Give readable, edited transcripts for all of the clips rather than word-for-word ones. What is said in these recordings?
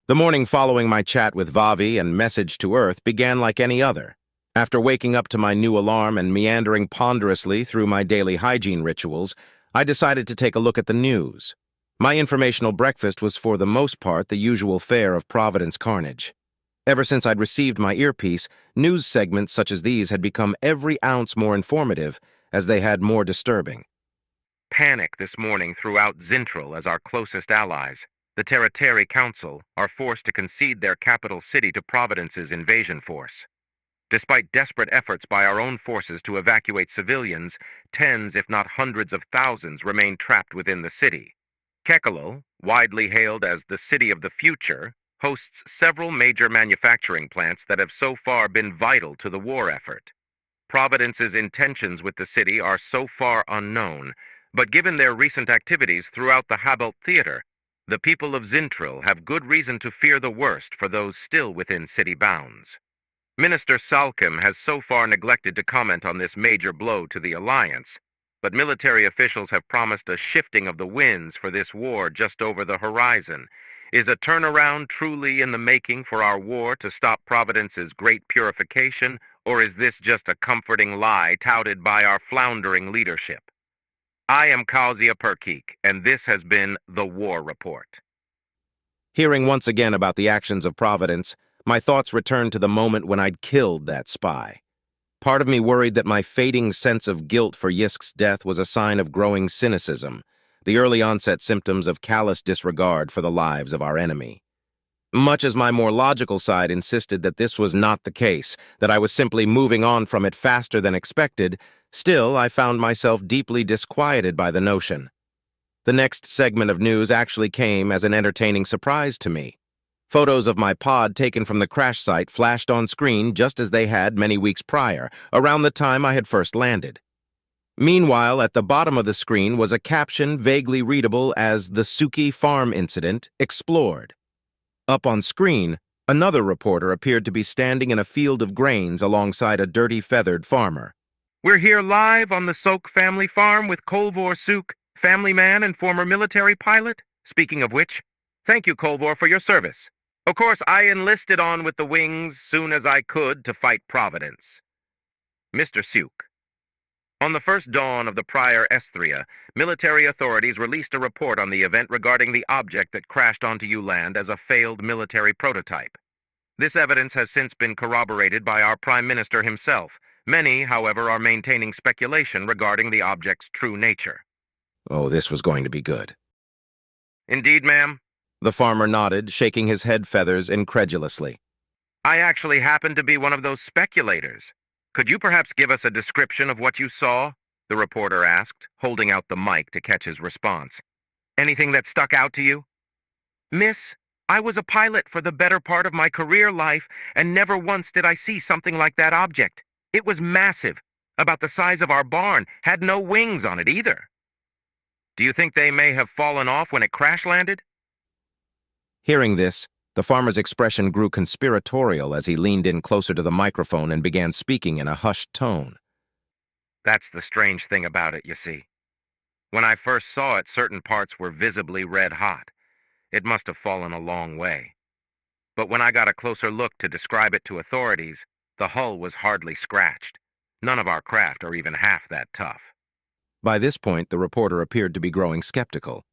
The morning following my chat with Vavi and message to Earth began like any other. After waking up to my new alarm and meandering ponderously through my daily hygiene rituals, I decided to take a look at the news. My informational breakfast was for the most part the usual fare of Providence carnage. Ever since I'd received my earpiece, news segments such as these had become every ounce more informative as they had more disturbing. Panic this morning throughout Zintral as our closest allies. The Territory Council are forced to concede their capital city to Providence's invasion force. Despite desperate efforts by our own forces to evacuate civilians, tens if not hundreds of thousands remain trapped within the city. Kekalul, widely hailed as the city of the future, hosts several major manufacturing plants that have so far been vital to the war effort. Providence's intentions with the city are so far unknown, but given their recent activities throughout the Habelt Theater, the people of Zintral have good reason to fear the worst for those still within city bounds. Minister Salkim has so far neglected to comment on this major blow to the alliance, but military officials have promised a shifting of the winds for this war just over the horizon. Is a turnaround truly in the making for our war to stop Providence's great purification, or is this just a comforting lie touted by our floundering leadership? I am Kauzia Perkik, and this has been The War Report. Hearing once again about the actions of Providence, my thoughts returned to the moment when I'd killed that spy. Part of me worried that my fading sense of guilt for Yisk's death was a sign of growing cynicism, the early onset symptoms of callous disregard for the lives of our enemy. Much as my more logical side insisted that this was not the case, that I was simply moving on from it faster than expected, still I found myself deeply disquieted by the notion. The next segment of news actually came as an entertaining surprise to me. Photos of my pod taken from the crash site flashed on screen just as they had many weeks prior, around the time I had first landed. Meanwhile, at the bottom of the screen was a caption vaguely readable as "The Suki Farm Incident Explored." Up on screen, another reporter appeared to be standing in a field of grains alongside a dirty feathered farmer. We're here live on the Sok family farm with Kolvor Suk, family man and former military pilot. Speaking of which, thank you, Kolvor, for your service. Of course, I enlisted on with the wings soon as I could to fight Providence. Mr. Suk. On the first dawn of the prior Esthria, military authorities released a report on the event regarding the object that crashed onto U-land as a failed military prototype. This evidence has since been corroborated by our Prime Minister himself. Many, however, are maintaining speculation regarding the object's true nature. Oh, this was going to be good. Indeed, ma'am. The farmer nodded, shaking his head feathers incredulously. I actually happen to be one of those speculators. Could you perhaps give us a description of what you saw? The reporter asked, holding out the mic to catch his response. Anything that stuck out to you? Miss, I was a pilot for the better part of my career life, and never once did I see something like that object. It was massive, about the size of our barn, had no wings on it either. Do you think they may have fallen off when it crash-landed? Hearing this, the farmer's expression grew conspiratorial as he leaned in closer to the microphone and began speaking in a hushed tone. That's the strange thing about it, you see. When I first saw it, certain parts were visibly red hot. It must have fallen a long way. But when I got a closer look to describe it to authorities, the hull was hardly scratched. None of our craft are even half that tough. By this point, the reporter appeared to be growing skeptical.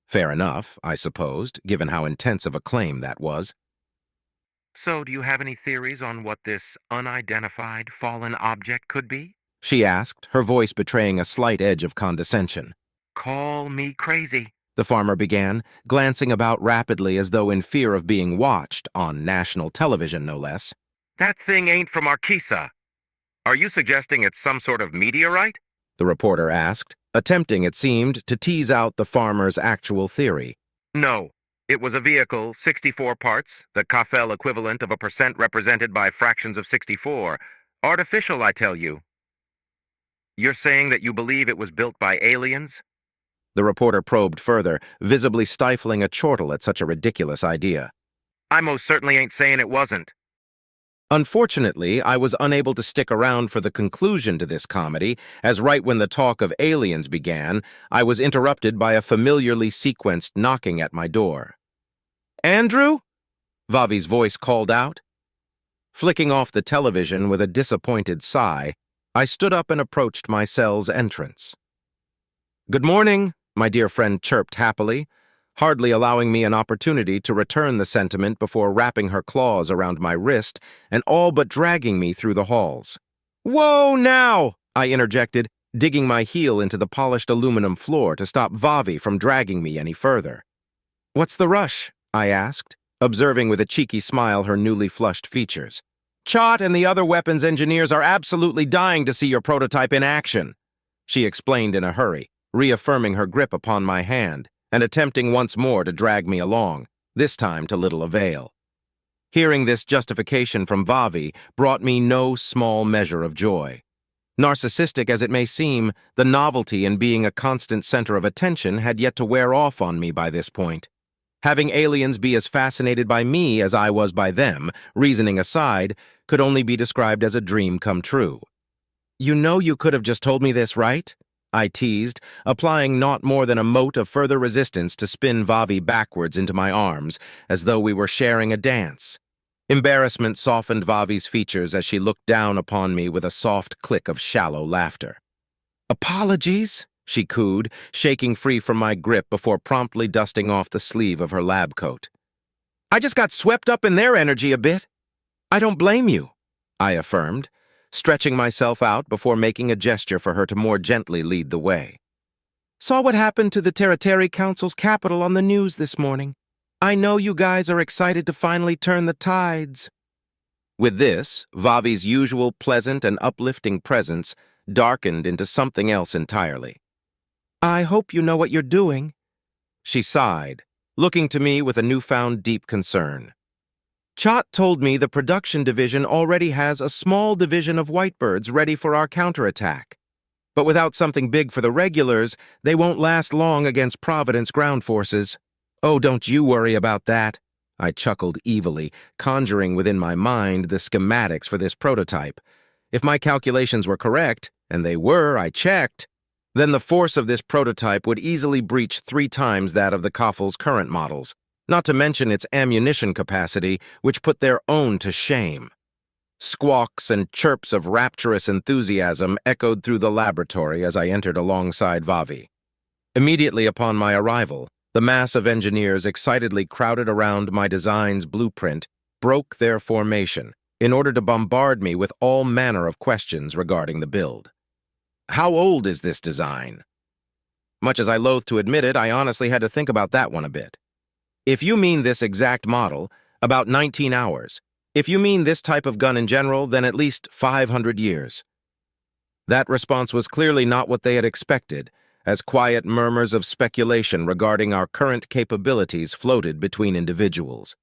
Fair enough, I supposed, given how intense of a claim that was. So, do you have any theories on what this unidentified fallen object could be? She asked, her voice betraying a slight edge of condescension. Call me crazy, the farmer began, glancing about rapidly as though in fear of being watched, on national television no less. That thing ain't from Arkisa. Are you suggesting it's some sort of meteorite? The reporter asked, attempting, it seemed, to tease out the farmer's actual theory. No. It was a vehicle, 64 parts, the Kafel equivalent of a percent represented by fractions of 64. Artificial, I tell you. You're saying that you believe it was built by aliens? The reporter probed further, visibly stifling a chortle at such a ridiculous idea. I most certainly ain't saying it wasn't. Unfortunately, I was unable to stick around for the conclusion to this comedy, as right when the talk of aliens began, I was interrupted by a familiarly sequenced knocking at my door. "Andrew?" Vavi's voice called out. Flicking off the television with a disappointed sigh, I stood up and approached my cell's entrance. "Good morning," my dear friend chirped happily, hardly allowing me an opportunity to return the sentiment before wrapping her claws around my wrist and all but dragging me through the halls. "Whoa now!" I interjected, digging my heel into the polished aluminum floor to stop Vavi from dragging me any further. "What's the rush?" I asked, observing with a cheeky smile her newly flushed features. "Chot and the other weapons engineers are absolutely dying to see your prototype in action," she explained in a hurry, reaffirming her grip upon my hand and attempting once more to drag me along, this time to little avail. Hearing this justification from Vavi brought me no small measure of joy. Narcissistic as it may seem, the novelty in being a constant center of attention had yet to wear off on me by this point. Having aliens be as fascinated by me as I was by them, reasoning aside, could only be described as a dream come true. "You know you could have just told me this, right?" I teased, applying not more than a mote of further resistance to spin Vavi backwards into my arms, as though we were sharing a dance. Embarrassment softened Vavi's features as she looked down upon me with a soft click of shallow laughter. "Apologies," she cooed, shaking free from my grip before promptly dusting off the sleeve of her lab coat. "I just got swept up in their energy a bit." "I don't blame you," I affirmed, stretching myself out before making a gesture for her to more gently lead the way. "Saw what happened to the Territory Council's capital on the news this morning. I know you guys are excited to finally turn the tides." With this, Vavi's usual pleasant and uplifting presence darkened into something else entirely. "I hope you know what you're doing," she sighed, looking to me with a newfound deep concern. "Chot told me the production division already has a small division of whitebirds ready for our counterattack. But without something big for the regulars, they won't last long against Providence ground forces. Oh, don't you worry about that," I chuckled evilly, conjuring within my mind the schematics for this prototype. If my calculations were correct, and they were, I checked, then the force of this prototype would easily breach 3 times that of the Koffel's current models, not to mention its ammunition capacity, which put their own to shame. Squawks and chirps of rapturous enthusiasm echoed through the laboratory as I entered alongside Vavi. Immediately upon my arrival, the mass of engineers excitedly crowded around my design's blueprint broke their formation in order to bombard me with all manner of questions regarding the build. How old is this design? Much as I loathe to admit it, I honestly had to think about that one a bit. If you mean this exact model, about 19 hours. If you mean this type of gun in general, then at least 500 years. That response was clearly not what they had expected, as quiet murmurs of speculation regarding our current capabilities floated between individuals.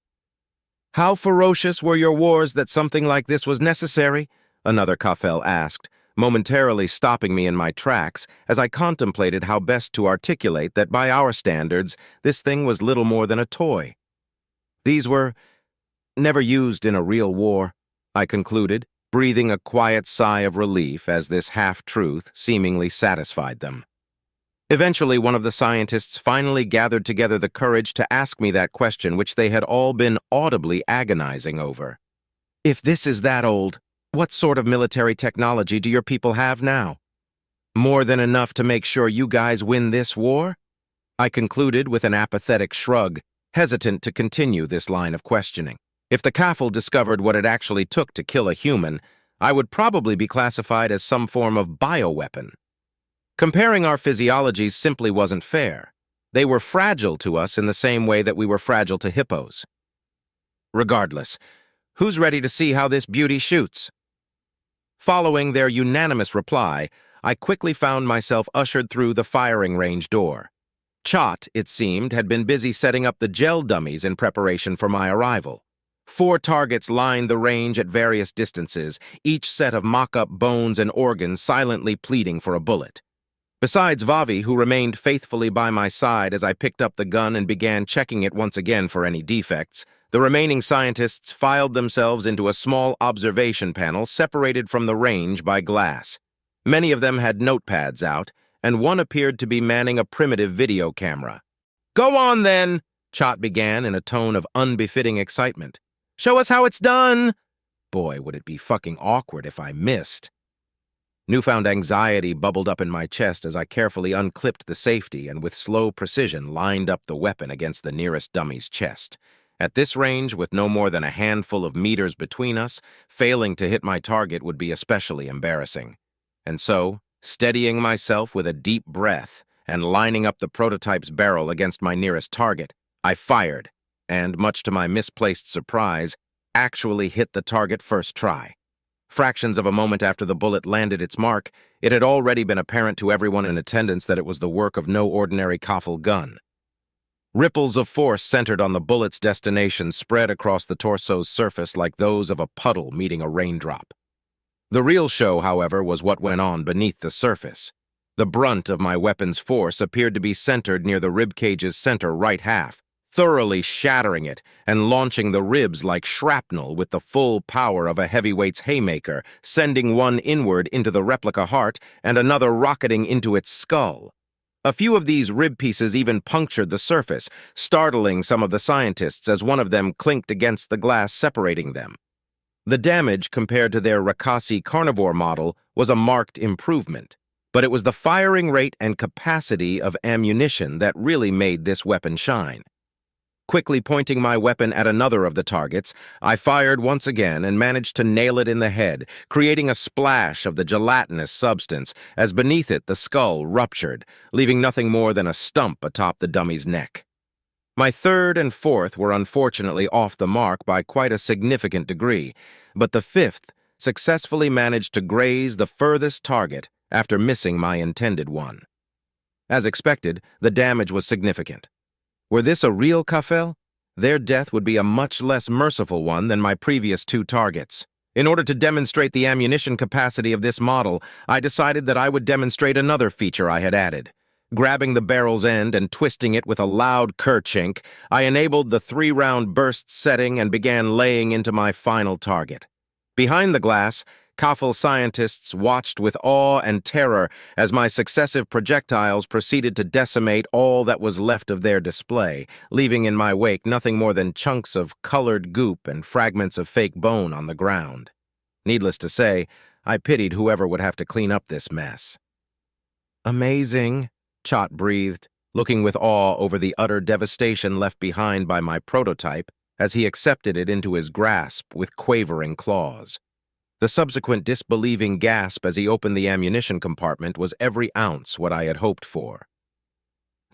"How ferocious were your wars that something like this was necessary?" another Koffel asked, momentarily stopping me in my tracks as I contemplated how best to articulate that by our standards, this thing was little more than a toy. "These were never used in a real war," I concluded, breathing a quiet sigh of relief as this half-truth seemingly satisfied them. Eventually, one of the scientists finally gathered together the courage to ask me that question which they had all been audibly agonizing over. "If this is that old, what sort of military technology do your people have now? More than enough to make sure you guys win this war?" I concluded with an apathetic shrug, hesitant to continue this line of questioning. If the Kaffel discovered what it actually took to kill a human, I would probably be classified as some form of bioweapon. Comparing our physiologies simply wasn't fair. They were fragile to us in the same way that we were fragile to hippos. Regardless, who's ready to see how this beauty shoots? Following their unanimous reply, I quickly found myself ushered through the firing range door. Chot, it seemed, had been busy setting up the gel dummies in preparation for my arrival. 4 targets lined the range at various distances, each set of mock-up bones and organs silently pleading for a bullet. Besides Vavi, who remained faithfully by my side as I picked up the gun and began checking it once again for any defects, the remaining scientists filed themselves into a small observation panel separated from the range by glass. Many of them had notepads out, and one appeared to be manning a primitive video camera. "Go on, then!" Chot began in a tone of unbefitting excitement. "Show us how it's done!" Boy, would it be fucking awkward if I missed. Newfound anxiety bubbled up in my chest as I carefully unclipped the safety and with slow precision lined up the weapon against the nearest dummy's chest. At this range, with no more than a handful of meters between us, failing to hit my target would be especially embarrassing. And so, steadying myself with a deep breath and lining up the prototype's barrel against my nearest target, I fired, and, much to my misplaced surprise, actually hit the target first try. Fractions of a moment after the bullet landed its mark, it had already been apparent to everyone in attendance that it was the work of no ordinary Koffel gun. Ripples of force centered on the bullet's destination spread across the torso's surface like those of a puddle meeting a raindrop. The real show, however, was what went on beneath the surface. The brunt of my weapon's force appeared to be centered near the ribcage's center right half, thoroughly shattering it and launching the ribs like shrapnel with the full power of a heavyweight's haymaker, sending one inward into the replica heart and another rocketing into its skull. A few of these rib pieces even punctured the surface, startling some of the scientists as one of them clinked against the glass separating them. The damage compared to their Rakasi carnivore model was a marked improvement, but it was the firing rate and capacity of ammunition that really made this weapon shine. Quickly pointing my weapon at another of the targets, I fired once again and managed to nail it in the head, creating a splash of the gelatinous substance as beneath it the skull ruptured, leaving nothing more than a stump atop the dummy's neck. My third and fourth were unfortunately off the mark by quite a significant degree, but the fifth successfully managed to graze the furthest target after missing my intended one. As expected, the damage was significant. Were this a real Koffel? Their death would be a much less merciful one than my previous two targets. In order to demonstrate the ammunition capacity of this model, I decided that I would demonstrate another feature I had added. Grabbing the barrel's end and twisting it with a loud kerchink, I enabled the 3-round burst setting and began laying into my final target. Behind the glass, Koffel scientists watched with awe and terror as my successive projectiles proceeded to decimate all that was left of their display, leaving in my wake nothing more than chunks of colored goop and fragments of fake bone on the ground. Needless to say, I pitied whoever would have to clean up this mess. "Amazing," Chot breathed, looking with awe over the utter devastation left behind by my prototype as he accepted it into his grasp with quavering claws. The subsequent disbelieving gasp as he opened the ammunition compartment was every ounce what I had hoped for.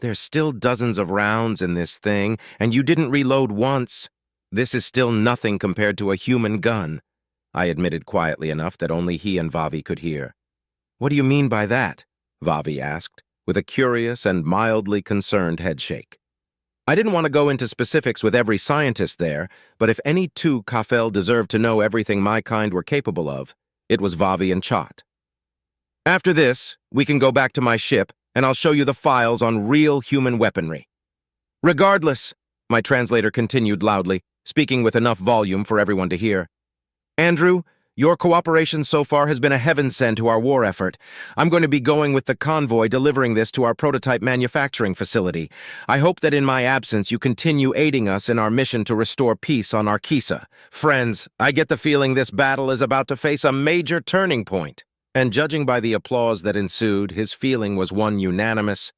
"There's still dozens of rounds in this thing, and you didn't reload once. This is still nothing compared to a human gun," I admitted quietly enough that only he and Vavi could hear. "What do you mean by that?" Vavi asked, with a curious and mildly concerned headshake. I didn't want to go into specifics with every scientist there, but if any two Koffel deserved to know everything my kind were capable of, it was Vavi and Chot. "After this, we can go back to my ship, and I'll show you the files on real human weaponry." "Regardless," my translator continued loudly, speaking with enough volume for everyone to hear, "Andrew, your cooperation so far has been a heaven send to our war effort. I'm going to be going with the convoy delivering this to our prototype manufacturing facility. I hope that in my absence you continue aiding us in our mission to restore peace on Arkisa. Friends, I get the feeling this battle is about to face a major turning point." And judging by the applause that ensued, his feeling was one unanimous,